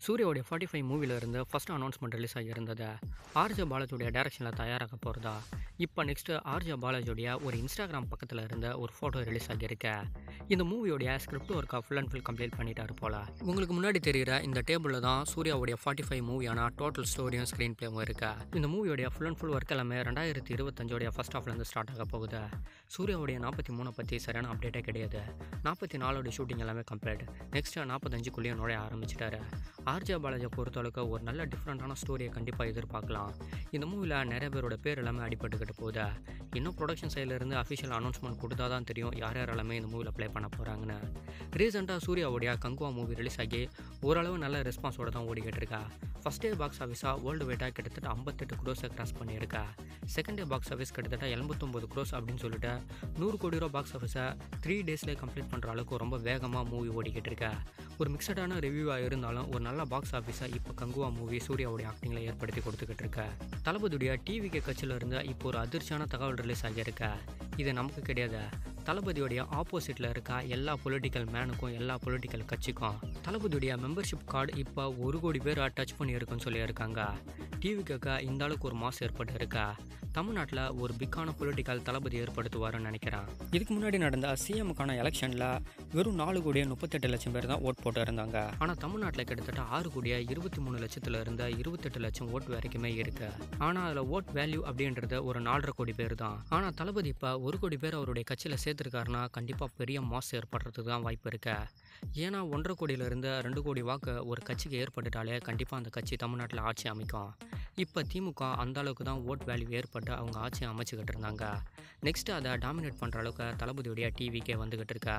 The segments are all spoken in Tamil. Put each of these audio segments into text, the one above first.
சூர்யாவுடைய 45 மூவில இருந்து ஃபர்ஸ்ட் அனௌன்ஸ்மெண்ட் ரிலீஸ் ஆகியிருந்தது. ஆர்ஜே பாலாஜியோட டைரக்ஷனில் தயாராக போகிறதா. இப்போ நெக்ஸ்ட் ஆர்ஜே பாலாஜியோடைய ஒரு இன்ஸ்டாகிராம் பக்கத்தில் இருந்த ஒரு ஃபோட்டோ ரிலீஸ் ஆகியிருக்கு. இந்த மூவியோடைய ஸ்கிரிப்ட் ஒர்க்கை ஃபுல் அண்ட் ஃபுல் கம்ப்ளீட் பண்ணிட்டாரு போல. உங்களுக்கு முன்னாடி தெரிகிற இந்த டேபிளில் தான் சூர்யாவுடைய 45 மூவியான டோட்டல் ஸ்டோரியும் ஸ்க்ரீன் பிளேவும் இருக்கு. இந்த மூவியோடைய ஃபுல் அண்ட் ஃபுல் ஒர்க் எல்லாமே 2025 ஃபர்ஸ்ட் ஹாஃப்லேருந்து ஸ்டார்ட் ஆக போகுது. சூர்யாவுடைய 43 பற்றி சரியான அப்டேட்டே கிடையாது. 44 ஷூட்டிங் எல்லாமே கம்ப்ளீட். நெக்ஸ்ட் 45க்குள்ளேயும் நுழைய ஆரம்பிச்சிட்டாரு. ஆர்ஜே பாலாஜியை பொறுத்தளவுக்கு ஒரு நல்ல டிஃப்ரெண்ட்டான ஸ்டோரியை கண்டிப்பாக எதிர்பார்க்கலாம். இந்த மூவியில் நிறைய பேரோட பேர் எல்லாமே அடிபட்டுக்கிட்டு போகுது. இன்னும் ப்ரொடக்ஷன் சைட்லேருந்து அஃபிஷியல் அனௌன்ஸ்மெண்ட் கொடுத்தா தான் தெரியும் யார் எல்லாமே இந்த மூவியில் ப்ளே பண்ண போகிறாங்கன்னு. ரீசெண்டாக சூர்யாவுடைய கங்குவா மூவி ரிலீஸ் ஆகி ஓரளவு நல்ல ரெஸ்பான்ஸோடு தான் ஓடிக்கிட்டு இருக்கா. ஃபஸ்ட் டே பாக்ஸ் ஆஃபீஸாக வேர்ல்டு வைட்டாக கிட்டத்தட்ட 58 க்ரோஸை கிராஸ் பண்ணியிருக்கா. செகண்ட் டே பாக்ஸ் ஆஃபீஸ் கிட்டத்தட்ட 79 க்ரோஸ் அப்படின்னு சொல்லிட்டு 100 கோடி ரூபா பாக்ஸ் ஆஃபீஸை 3 டேஸ்லேயே கம்ப்ளீட் பண்ணுற அளவுக்கு ரொம்ப வேகமாக மூவி ஓடிக்கிட்டு இருக்கா. ஒரு மிக்சடான ரிவ்யூவாக இருந்தாலும் ஒரு நல்ல பாக்ஸ் ஆஃபீஸை இப்போ கங்குவா மூவி சூர்யாவுடைய ஆக்டிங்கில் ஏற்படுத்தி கொடுத்துக்கிட்டு இருக்க. தளபதியுடைய டிவிக்கு கட்சியில் இருந்து இப்போ ஒரு அதிர்ச்சியான தகவல் ரிலீஸ் ஆகியிருக்க. இது நமக்கு கிடையாது, தளபதியுடைய ஆப்போசிட்டில் இருக்க எல்லா பொலிட்டிக்கல் மேனுக்கும் எல்லா பொலிட்டிக்கல் கட்சிக்கும் தளபதியுடைய மெம்பர்ஷிப் கார்டு இப்போ 1 கோடி பேர் டச் பண்ணியிருக்குன்னு சொல்லியிருக்காங்க. டிவிக்கு இந்த அளவுக்கு ஒரு மாஸ் ஏற்பட்டு இருக்கா. தமிழ்நாட்டில் ஒரு பிக்கான பொலிட்டிக்கல் தளபதி ஏற்படுத்துவாருன்னு நினைக்கிறேன். இதுக்கு முன்னாடி நடந்த சிஎம்முக்கான எலெக்ஷனில் வெறும் 4 கோடியே 38 லட்சம் பேர் தான் ஓட் போட்டு இருந்தாங்க. ஆனால் தமிழ்நாட்டில் கிட்டத்தட்ட 6 கோடியே 23 லட்சத்துல இருந்து 28 லட்சம் ஓட் வரைக்குமே இருக்கு. ஆனால் அதில் ஓட் வேல்யூ அப்படின்றது ஒரு 4.5 கோடி பேர் தான். ஆனால் தளபதி இப்போ 1 கோடி பேர் அவருடைய கட்சியில் சேர்த்துருக்காருன்னா கண்டிப்பாக பெரிய மாஸ் ஏற்படுறதுக்கு தான் வாய்ப்பு இருக்கு. ஏன்னா 1.5 கோடியிலிருந்து 2 கோடி வாக்கு ஒரு கட்சிக்கு ஏற்பட்டுட்டாலே கண்டிப்பாக அந்த கட்சி தமிழ்நாட்டில் ஆட்சி அமைக்கும். இப்போ திமுக அந்த அளவுக்கு தான் ஓட் வேல்யூ ஏற்பட்டு அவங்க ஆட்சியை அமைச்சுக்கிட்டு இருந்தாங்க. நெக்ஸ்ட்டு அதை டாமினேட் பண்ணுற அளவுக்கு தளபதியுடைய டிவிக்கே வந்துக்கிட்டு இருக்கா.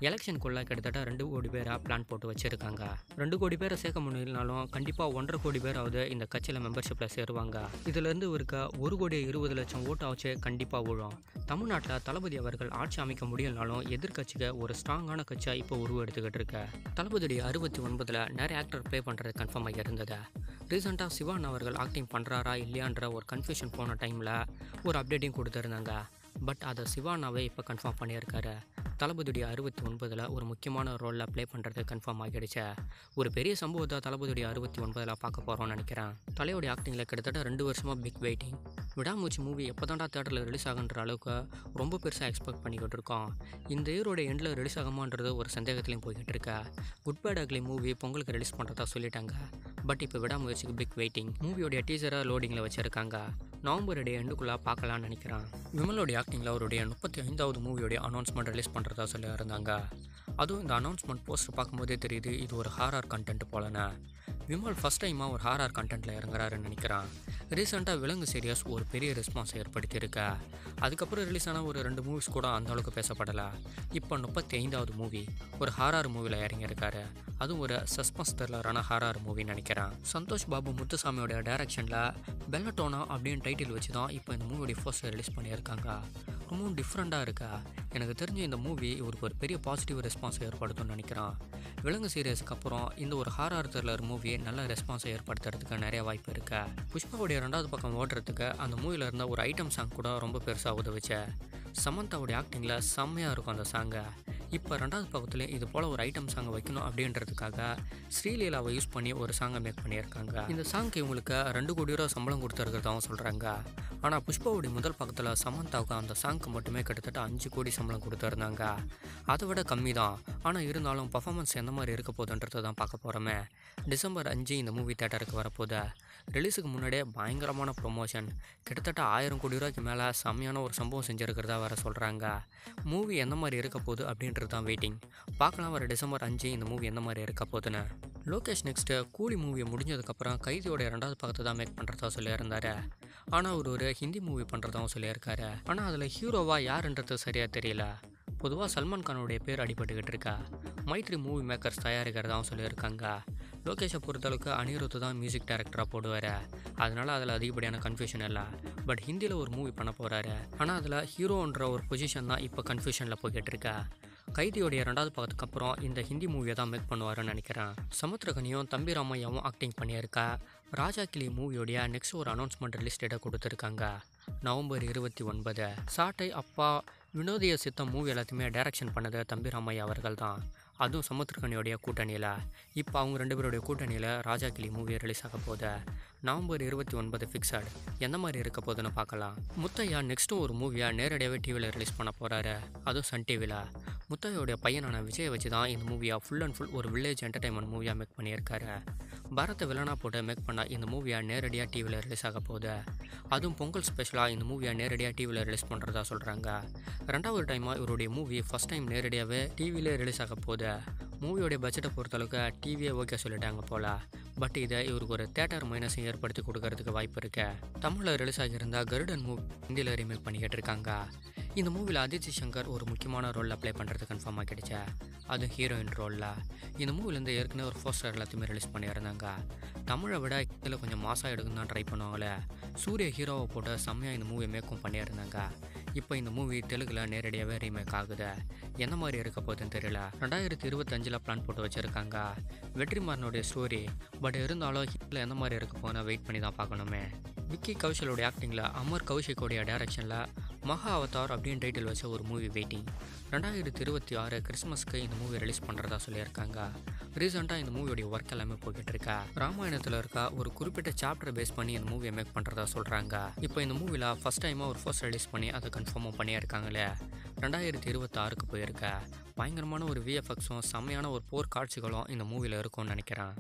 எலெக்ஷனுக்குள்ளே கிட்டத்தட்ட 2 கோடி பேரை பிளான் போட்டு வச்சுருக்காங்க. 2 கோடி பேரை சேர்க்க முடியலனாலும் கண்டிப்பாக 1.5 கோடி பேராவது இந்த கட்சியில் மெம்பர்ஷிப்பில் சேருவாங்க. இதிலேருந்து இருக்க 1 கோடியே 20 லட்சம் ஓட்டு ஆச்சு கண்டிப்பாக விழும். தமிழ்நாட்டில் தளபதி அவர்கள் ஆட்சி அமைக்க முடியலனாலும் எதிர்கட்சிக்கு ஒரு ஸ்ட்ராங்கான கட்சியாக இப்போ உருவெடுத்துக்கிட்டு இருக்கு. தளபதியுடைய 69 நிறைய ஆக்டர் ப்ளே பண்ணுறது கன்ஃபார்ம் ஆகி இருந்தது. ரீசெண்டாக சிவான் அவர்கள் ஆக்டிங் பண்ணுறாரா இல்லையான்ற ஒரு கன்ஃபியூஷன் போன டைமில் ஒரு அப்டேட்டையும் கொடுத்துருந்தாங்க. பட் அதை சிவானாவே இப்போ கன்ஃபார்ம் பண்ணியிருக்காரு. தளபதியுடைய 69 ஒரு முக்கியமான ரோலில் ப்ளே பண்ணுறது கன்ஃபார்ம் ஆகிடுச்சு. ஒரு பெரிய சம்பவத்தை தளபதியுடைய 69 பார்க்க போகிறோம்னு நினைக்கிறேன். தலையோடைய ஆக்டிங்கில் கிட்டத்தட்ட 2 வருஷமாக பிக் வெயிட்டிங். விடாமூச்சி மூவி எப்போ தாண்டா தேட்டரில் ரிலீஸ் ஆகுன்ற அளவுக்கு ரொம்ப பெருசாக எக்ஸ்பெக்ட் பண்ணிக்கிட்டு இருக்கோம். இந்த இயரோட எண்டில் ரிலீஸ் ஆகுமான்றது ஒரு சந்தேகத்துலையும் போய்கிட்டு இருக்கா. குட் பேட் அக்லி மூவி பொங்கலுக்கு ரிலீஸ் பண்ணுறதா சொல்லிட்டாங்க. பட் இப்போ விடாமுயற்சிக்கு பிக் வெயிட்டிங். மூவியோடைய டீசரை லோடிங்கில் வச்சுருக்காங்க. நவம்பர் எண்டுக்குள்ளே பார்க்கலான்னு நினைக்கிறேன். விமலோடைய ஆக்டிங்கில் அவருடைய 35வது மூவியோடைய அனௌன்ஸ்மெண்ட் ரிலீஸ் பண்ணுறதா சொல்லியிருந்தாங்க. அதுவும் இந்த அனௌன்ஸ்மெண்ட் போஸ்டர் பார்க்கும்போதே தெரியுது இது ஒரு ஹாரர் கண்டென்ட் போலன்னு. விமல் ஃபஸ்ட் டைமாக ஒரு ஹாரர் கண்டென்ட்டில் இறங்குறாருன்னு நினைக்கிறேன். ரீசெண்டாக விலங்கு சீரியஸ் ஒரு பெரிய ரெஸ்பான்ஸ் ஏற்படுத்தியிருக்கா. அதுக்கப்புறம் ரிலீஸ் ஆன ஒரு 2 மூவிஸ் கூட அந்த அளவுக்கு பேசப்படலை. இப்போ 35வது மூவி ஒரு ஹாரர் மூவியில் இறங்கியிருக்காரு. அதுவும் ஒரு சஸ்பென்ஸ் த்ரில்லரான ஹாரர் மூவின்னு நினைக்கிறேன். சந்தோஷ் பாபு முத்துசாமியோட டைரக்ஷனில் பெல்லட்டோனா அப்படின்னு டைட்டில் வச்சு தான் இப்போ இந்த மூவியோடைய போஸ்டர் ரிலீஸ் பண்ணியிருக்காங்க. ரொம்பவும் டிஃப்ரெண்ட்டாக இருக்கா. எனக்கு தெரிஞ்ச இந்த மூவி இவருக்கு ஒரு பெரிய பாசிட்டிவ் ரெஸ்பான்ஸ் ஏற்படுத்தும்னு நினைக்கிறேன். விலங்கு சீரியஸுக்கு அப்புறம் இந்த ஒரு ஹாரர் த்ரில்லர் மூவி நல்ல ரெஸ்பான்ஸை ஏற்படுத்துறதுக்கு நிறைய வாய்ப்பு இருக்கு. புஷ்பாவுடைய 2வது பக்கம் ஓடுறதுக்கு அந்த மூவியில் இருந்த ஒரு ஐட்டம் சாங் கூட ரொம்ப பெருசாக உதவுச்சு. சமந்தாவுடைய ஆக்டிங்கில் செம்மையாக இருக்கும் அந்த சாங்கை. இப்போ 2வது பக்கத்துலேயும் இது போல் ஒரு ஐட்டம் சாங்கை வைக்கணும் அப்படின்றதுக்காக ஸ்ரீலீலாவை யூஸ் பண்ணி ஒரு சாங்கை மேக் பண்ணியிருக்காங்க. இந்த சாங்க்கு இவங்களுக்கு 2 கோடி ரூபா சம்பளம் கொடுத்துருக்கிறதாவும் சொல்கிறாங்க. ஆனால் புஷ்பாவுடைய முதல் பக்கத்தில் சமந்தாவுக்கு அந்த சாங்க்கு மட்டுமே கிட்டத்தட்ட 5 கோடி சம்பளம் கொடுத்துருந்தாங்க. அதை விட கம்மி தான். ஆனால் இருந்தாலும் பர்ஃபார்மன்ஸ் எந்த மாதிரி இருக்க போகுதுன்றது தான் பார்க்க போகிறோமே. டிசம்பர் 5 இந்த மூவி தேட்டருக்கு வரப்போகுது. ரிலீஸுக்கு முன்னாடியே பயங்கரமான ப்ரொமோஷன். கிட்டத்தட்ட 1000 கோடி ரூபாய்க்கு மேலே செம்மையான ஒரு சம்பவம் செஞ்சுருக்கிறதா வேறு சொல்கிறாங்க. மூவி எந்த மாதிரி இருக்க போகுது அப்படின்றது தான் வெயிட்டிங். பார்க்கலாம் வர டிசம்பர் 5 இந்த மூவி எந்த மாதிரி இருக்க போகுதுன்னு. லோகேஷ் நெக்ஸ்ட்டு கூலி மூவியை முடிஞ்சதுக்கப்புறம் கைதியோடைய 2வது பக்கத்தை தான் மேக் பண்ணுறதா சொல்லியிருந்தார். ஆனால் ஒரு ஹிந்தி மூவி பண்ணுறதாவும் சொல்லியிருக்காரு. ஆனால் அதில் ஹீரோவாக யாருன்றது சரியாக தெரியல. பொதுவாக சல்மான் கானுடைய பேர் அடிபட்டுக்கிட்டு இருக்கா. மைத்ரி மூவி மேக்கர்ஸ் தயாரிக்கிறதாகவும் சொல்லியிருக்காங்க. லோகேஷை பொறுத்தளவுக்கு அனிருத் தான் மியூசிக் டைரக்டராக போடுவார். அதனால் அதில் அதிகப்படியான கன்ஃபியூஷன் இல்லை. பட் ஹிந்தியில் ஒரு மூவி பண்ண போகிறாரு. ஆனால் அதில் ஹீரோன்ற ஒரு பொசிஷன் தான் இப்போ கன்ஃபியூஷனில் போய்கிட்டு இருக்கா. கைதியோடைய 2வது பக்கத்துக்கு அப்புறம் இந்த ஹிந்தி மூவியை தான் மேக் பண்ணுவாருன்னு நினைக்கிறேன். சமுத்திரகனியும் தம்பி ராமையாவும் ஆக்டிங் பண்ணியிருக்கா. ராஜா கிளி மூவியோடைய நெக்ஸ்ட் ஒரு அனௌன்ஸ்மெண்ட் ரிலீஸ் டேட்டை கொடுத்துருக்காங்க. நவம்பர் 29. சாட்டை அப்பா வினோதிய சித்தம் மூவி எல்லாத்தையுமே டைரக்ஷன் பண்ணது தம்பி ராமையா அவர்கள் தான். அதுவும் சமுத்திரக்கனியோடைய கூட்டணியில். இப்போ அவங்க 2 பேருடைய கூட்டணியில் ராஜா கிளி மூவி ரிலீஸ் ஆக போகுது. November 29 fixed. எந்த மாதிரி இருக்க போகுதுன்னு பார்க்கலாம். முத்தையா நெக்ஸ்ட்டும் ஒரு மூவியை நேரடியாகவே டிவியில் ரிலீஸ் பண்ண போகிறாரு. அதுவும் சன் டிவியில். முத்தையோடைய பையனான விஜயை வச்சு தான் இந்த மூவியை ஃபுல் அண்ட் ஃபுல் ஒரு வில்லேஜ் என்டர்டைன்மெண்ட் மூவியாக மேக் பண்ணியிருக்காரு. பரத்தை வில்லனா போட்டு மேக் பண்ண இந்த மூவியை நேரடியாக டிவியில் ரிலீஸ் ஆக போகுது. அதுவும் பொங்கல் ஸ்பெஷலாக இந்த மூவியை நேரடியாக டிவியில் ரிலீஸ் பண்ணுறதா சொல்கிறாங்க. 2வது டைமாக இவருடைய மூவி ஃபஸ்ட் டைம் நேரடியாகவே டிவியில் ரிலீஸ் ஆக போகுது. மூவியோடைய பட்ஜெட்டை பொறுத்தளவுக்கு டிவியே ஓகே சொல்லிட்டாங்க போல். பட் இதை இவருக்கு ஒரு தேட்டர் மைனஸையும் ஏற்படுத்தி கொடுக்கறதுக்கு வாய்ப்பு இருக்கு. தமிழில் ரிலீஸ் ஆகியிருந்த கருடன் மூவி ஹிந்தியில் ரீமேக் பண்ணிக்கிட்டு இருக்காங்க. இந்த மூவியில் அதித்தி சங்கர் ஒரு முக்கியமான ரோலில் ப்ளே பண்ணுறது கன்ஃபார்ம் ஆகிடுச்சு. அதுவும் ஹீரோயின் ரோலில். இந்த மூவிலேருந்து ஏற்கனவே ஒரு போஸ்டர் எல்லாத்தையுமே ரிலீஸ் பண்ணியிருந்தாங்க. தமிழை விட இதில் கொஞ்சம் மாசாக எடுக்கணும் தான் ட்ரை பண்ணுவாங்களே. சூரிய ஹீரோவை போட்டு செம்மையாக இந்த மூவி மேக்கும் பண்ணியிருந்தாங்க. இப்போ இந்த மூவி தெலுங்கில் நேரடியாகவே ரீமேக் ஆகுது. என்ன மாதிரி இருக்க போகுதுன்னு தெரியல. 2025 பிளான் போட்டு வச்சுருக்காங்க. வெற்றிமாறனுடைய ஸ்டோரி. பட் இருந்தாலும் இதில் எந்த மாதிரி இருக்க போனால் வெயிட் பண்ணி தான் பார்க்கணுமே. விக்கி கௌஷலோடைய ஆக்டிங்கில் அமர் கௌஷிக்கோடைய டைரக்ஷனில் மகா அவதார் அப்படின்னு டைட்டில் வச்ச ஒரு மூவி வெயிட்டிங். 2026 கிறிஸ்மஸ்க்கு இந்த மூவி ரிலீஸ் பண்ணுறதா சொல்லியிருக்காங்க. ரீசெண்டாக இந்த மூவியோடைய ஒர்க் எல்லாமே போய்கிட்டு இருக்கா. ராமாயணத்தில் இருக்க ஒரு குறிப்பிட்ட சாப்டர் பேஸ் பண்ணி இந்த மூவியை மேக் பண்ணுறதா சொல்கிறாங்க. இப்போ இந்த மூவியில் ஃபஸ்ட் டைமாக ஒரு ஃபர்ஸ்ட் ரிலீஸ் பண்ணி அதை கன்ஃபார்மாக பண்ணியிருக்காங்களே. 2026க்கு போயிருக்க. பயங்கரமான ஒரு விஎஃப்எக்ஸும் செம்மையான ஒரு போர் காட்சிகளும் இந்த மூவியில் இருக்கும்னு நினைக்கிறேன்.